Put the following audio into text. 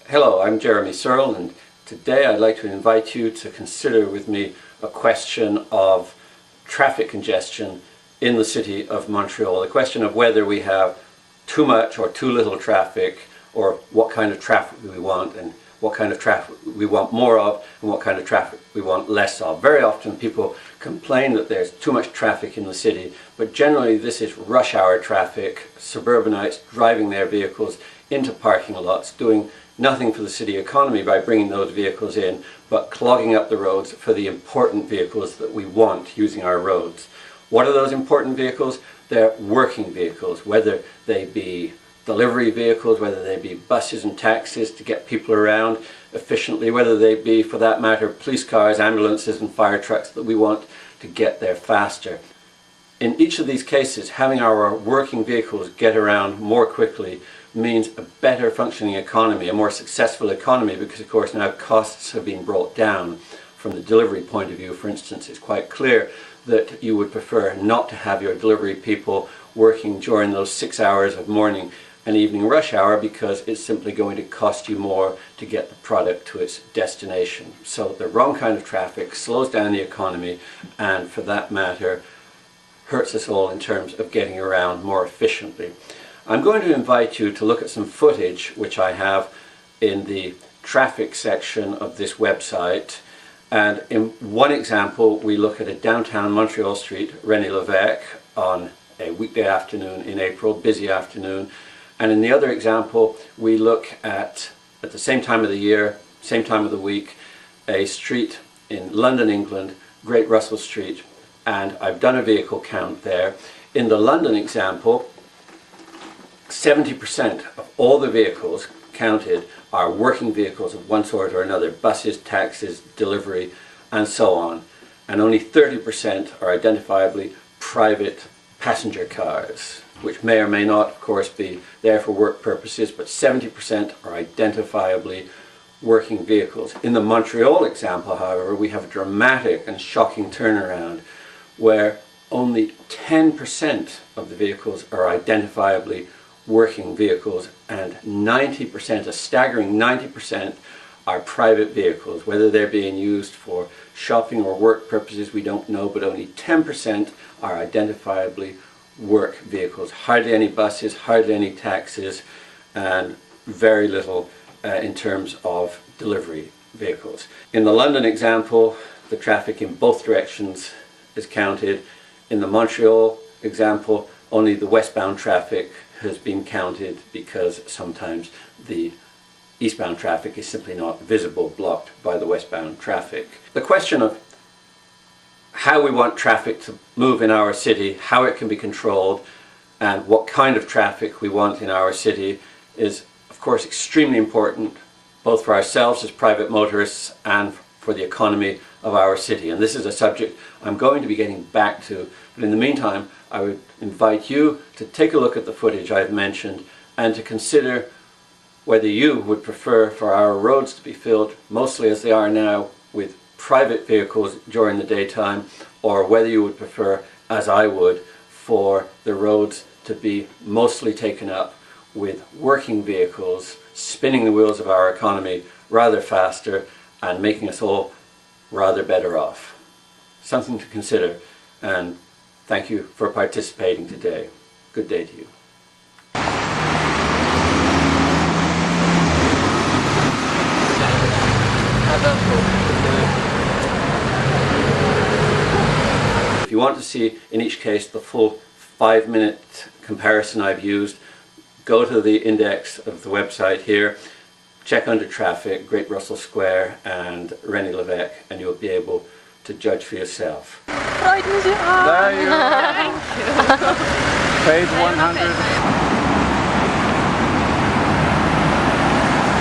Hello, I'm Jeremy Searle, and today I'd like to invite you to consider with me a question of traffic congestion in the city of Montreal. The question of whether we have too much or too little traffic, or what kind of traffic we want, and what kind of traffic we want more of, and what kind of traffic we want less of. Very often people complain that there's too much traffic in the city, but generally this is rush hour traffic, suburbanites driving their vehicles into parking lots, doing nothing for the city economy by bringing those vehicles in, but clogging up the roads for the important vehicles that we want using our roads. What are those important vehicles? They're working vehicles, whether they be delivery vehicles, whether they be buses and taxis to get people around efficiently, whether they be, for that matter, police cars, ambulances and fire trucks that we want to get there faster. In each of these cases, having our working vehicles get around more quickly means a better functioning economy, a more successful economy, because of course now costs have been brought down. From the delivery point of view, for instance, it's quite clear that you would prefer not to have your delivery people working during those 6 hours of morning and evening rush hour, because it's simply going to cost you more to get the product to its destination. So the wrong kind of traffic slows down the economy, and for that matter hurts us all in terms of getting around more efficiently. I'm going to invite you to look at some footage which I have in the traffic section of this website. And in one example we look at a downtown Montreal street, René Lévesque, on a weekday afternoon in April, busy afternoon. And in the other example we look at the same time of the year, same time of the week, a street in London, England, Great Russell Street, and I've done a vehicle count there. In the London example, 70% of all the vehicles counted are working vehicles of one sort or another, buses, taxis, delivery, and so on. And only 30% are identifiably private passenger cars, which may or may not, of course, be there for work purposes, but 70% are identifiably working vehicles. In the Montreal example, however, we have a dramatic and shocking turnaround where only 10% of the vehicles are identifiably working vehicles, and 90%, a staggering 90%, are private vehicles. Whether they're being used for shopping or work purposes we don't know, but only 10% are identifiably work vehicles. Hardly any buses, hardly any taxis, and very little in terms of delivery vehicles. In the London example, the traffic in both directions is counted. In the Montreal example, only the westbound traffic has been counted, because sometimes the eastbound traffic is simply not visible, blocked by the westbound traffic. The question of how we want traffic to move in our city, how it can be controlled, and what kind of traffic we want in our city is, of course, extremely important, both for ourselves as private motorists and for the economy of our city. And this is a subject I'm going to be getting back to, but in the meantime I would invite you to take a look at the footage I've mentioned and to consider whether you would prefer for our roads to be filled, mostly as they are now, with private vehicles during the daytime, or whether you would prefer, as I would, for the roads to be mostly taken up with working vehicles, spinning the wheels of our economy rather faster and making us all rather better off. Something to consider, and thank you for participating today. Good day to you. If you want to see, in each case, the full 5-minute comparison I've used, go to the index of the website here, check under traffic, Great Russell Square and René Lévesque, and you'll be able to judge for yourself. There you go. Thank you. Paid 100.